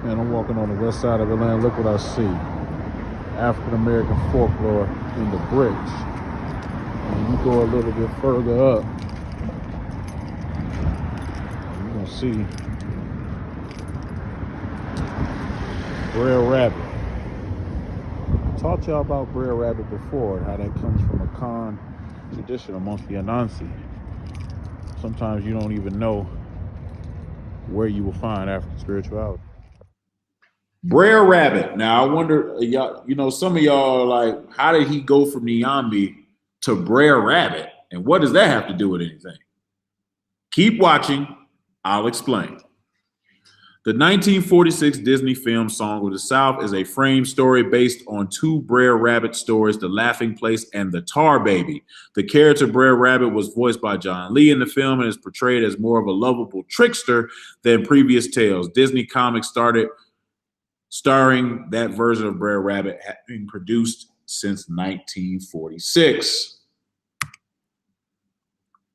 And I'm walking on the west side of Atlanta. Look what I see. African American folklore in the bricks. And you go a little bit further up, you're gonna see Brer Rabbit. I taught y'all about Brer Rabbit before and how that comes from a Khan tradition amongst the Anansi. Sometimes you don't even know where you will find African spirituality. Brer Rabbit. Now I wonder, y'all, some of y'all are like, how did he go from Niambi to Brer Rabbit? And what does that have to do with anything? Keep watching. I'll explain. The 1946 Disney film Song of the South is a frame story based on two Brer Rabbit stories, The Laughing Place and The Tar Baby. The character Brer Rabbit was voiced by John Lee in the film and is portrayed as more of a lovable trickster than previous tales. Disney Comics started starring that version of Brer Rabbit having produced since 1946.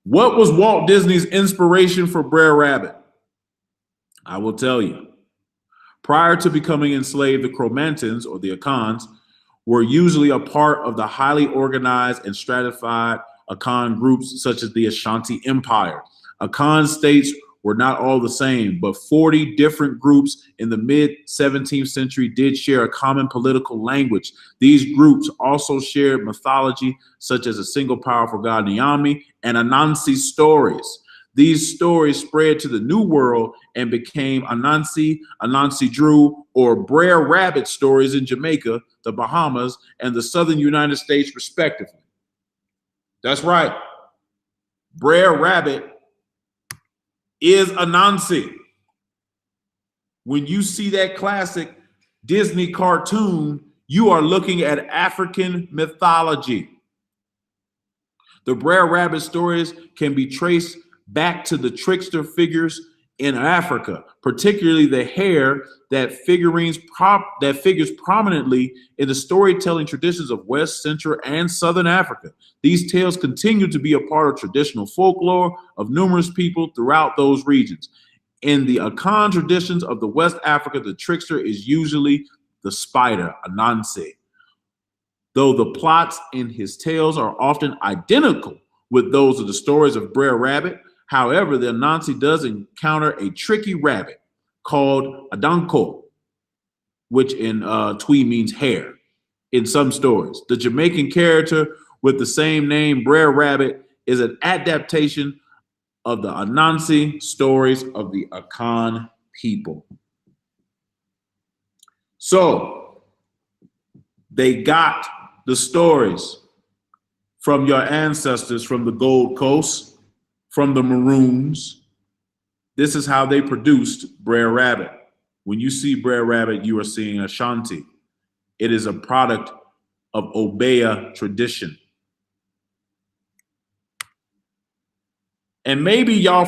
What was Walt Disney's inspiration for Brer Rabbit? I will tell you. Prior to becoming enslaved, the Cro-Magnons, or the Akans, were usually a part of the highly organized and stratified Akan groups such as the Ashanti Empire. Akan states were not all the same, but 40 different groups in the mid-17th century did share a common political language. These groups also shared mythology, such as a single powerful god Niambi and Anansi stories. These stories spread to the New World and became Anansi, Anansi Drew, or Brer Rabbit stories in Jamaica, the Bahamas, and the southern United States, respectively. That's right. Brer Rabbit is Anansi. When you see that classic Disney cartoon, you are looking at African mythology. The Brer Rabbit stories can be traced back to the trickster figures in Africa, particularly the hare that figures prominently in the storytelling traditions of West, Central, and Southern Africa. These tales continue to be a part of traditional folklore of numerous people throughout those regions. In the Akan traditions of the West Africa, the trickster is usually the spider, Anansi. Though the plots in his tales are often identical with those of the stories of Brer Rabbit, however, the Anansi does encounter a tricky rabbit called Adanko, which in Twi means hare, in some stories. The Jamaican character with the same name, Brer Rabbit, is an adaptation of the Anansi stories of the Akan people. So they got the stories from your ancestors from the Gold Coast, from the Maroons. This is how they produced Brer Rabbit. When you see Brer Rabbit, you are seeing Ashanti. It is a product of Obeah tradition. And maybe y'all